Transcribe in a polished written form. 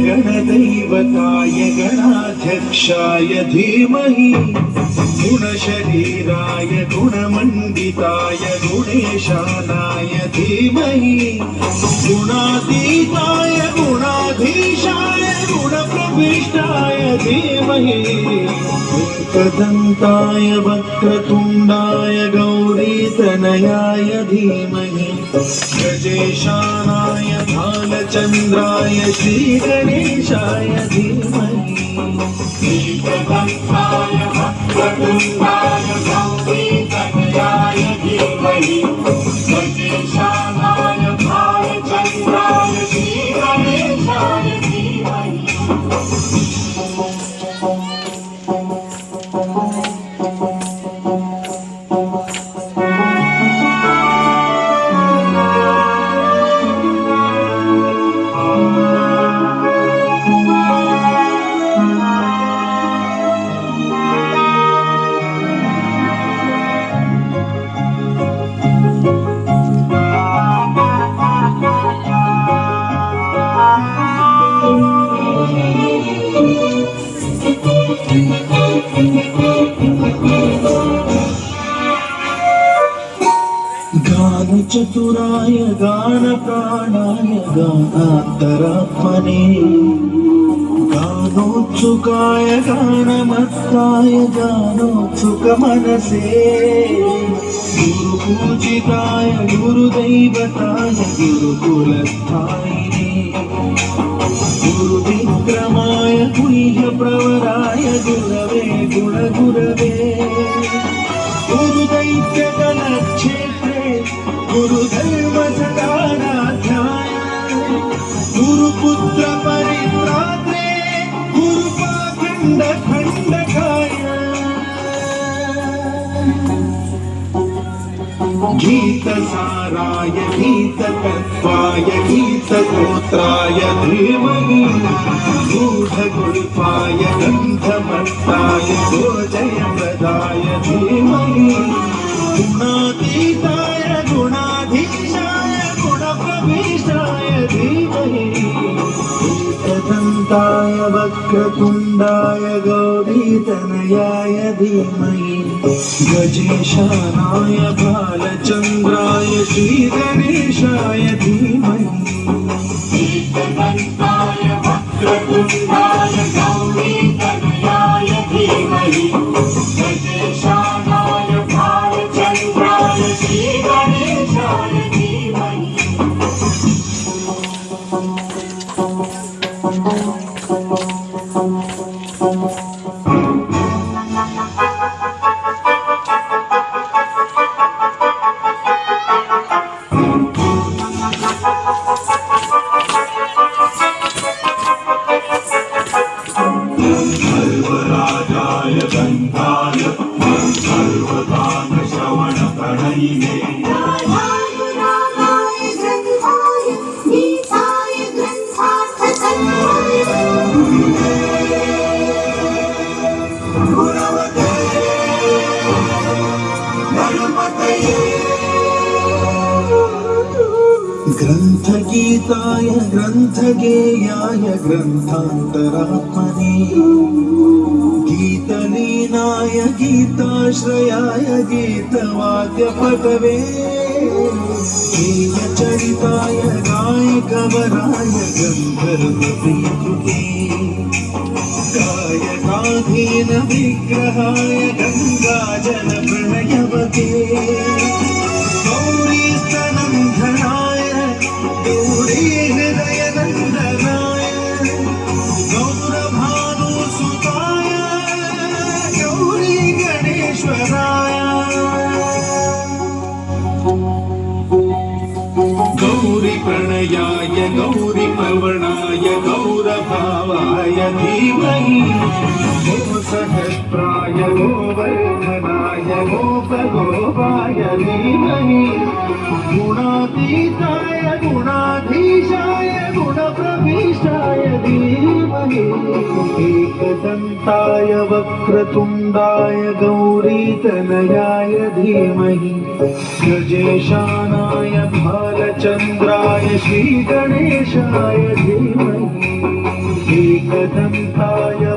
गणदैवताय गणाध्यक्षाय धीमहि गुणशरीराय गुणमण्डिताय गुणेशानाय धीमहि गुणातीताय गुणाधीशाय गुणप्रविष्टाय धीमहि एकदन्ताय वक्रतुण्डाय गौरीतनयाय धीमहि गजेशानाय भालचन्द्राय श्रीगणेशाय धीमहि एकदन्ताय वक्रतुण्डाय गौरीतनयाय धीमहि गजेशानाय भालचन्द्राय श्रीगणेशाय धीमहि चतुराय गानप्राणाय गानान्तरात्मने गानोत्सुकाय गानमत्ताय गानोत्सुकमनसे गुरुपूजिताय गुरुदैवताय गुरुकुलस्थायिने गुरुविक्रमाय गुह्यप्रवराय गुरवे गुणगुरवे गुरुदैत्यगणक्षेत्रे गुरुदेव सदाराध्याय गुरुपुत्र परित्रात्रे गुरुपाखण्ड खण्डकाय गीतसाराय गीततत्त्वाय गीतगोत्राय धीमहि गूढगुल्फाय गन्धमत्ताय गोजयप्रदाय धीमहि गुणातीताय गुणाधीशाय गुणप्रविष्टाय धीमहि एकदन्ताय वक्रतुण्डाय गौरीतनयाय धीमहि गजेशानाय भालचन्द्राय श्रीगणेशाय धीमहि एकदन्ताय वक्रतुण्डाय गौरीतनयाय धीमहि गजेशानाय भालचन्द्राय श्रीगणेशाय धीमहि सर्वराजाय गन्धाय सर्वदानश्रवणप्रणयिने ग्रन्थगीताय ग्रन्थगेयाय ग्रन्थान्तरात्मने गीतलीनाय गीताश्रयाय गीतवाद्यपटवे गीतचरिताय गायकवराय गन्धर्वप्रियकृते गायकाधीन विग्रहाय गङ्गाजलप्रणयवते गौरीस्तनन्धनाय गौरी हृदयनन्दनाय गौरभानुसुताय गौरी गणेश्वराय गौरी प्रणयाय गौरी प्रवणाय गौरभावाय धीमहि गोसहस्राय गोवर्धनाय गोपगोपाय धीमहि गुणातीताय गुणाधीशाय गुणप्रविष्टाय धीमहि एकदन्ताय वक्रतुण्डाय गौरीतनयाय धीमहि गजेशानाय भालचन्द्राय श्रीगणेशाय धीमहि एकदन्ताय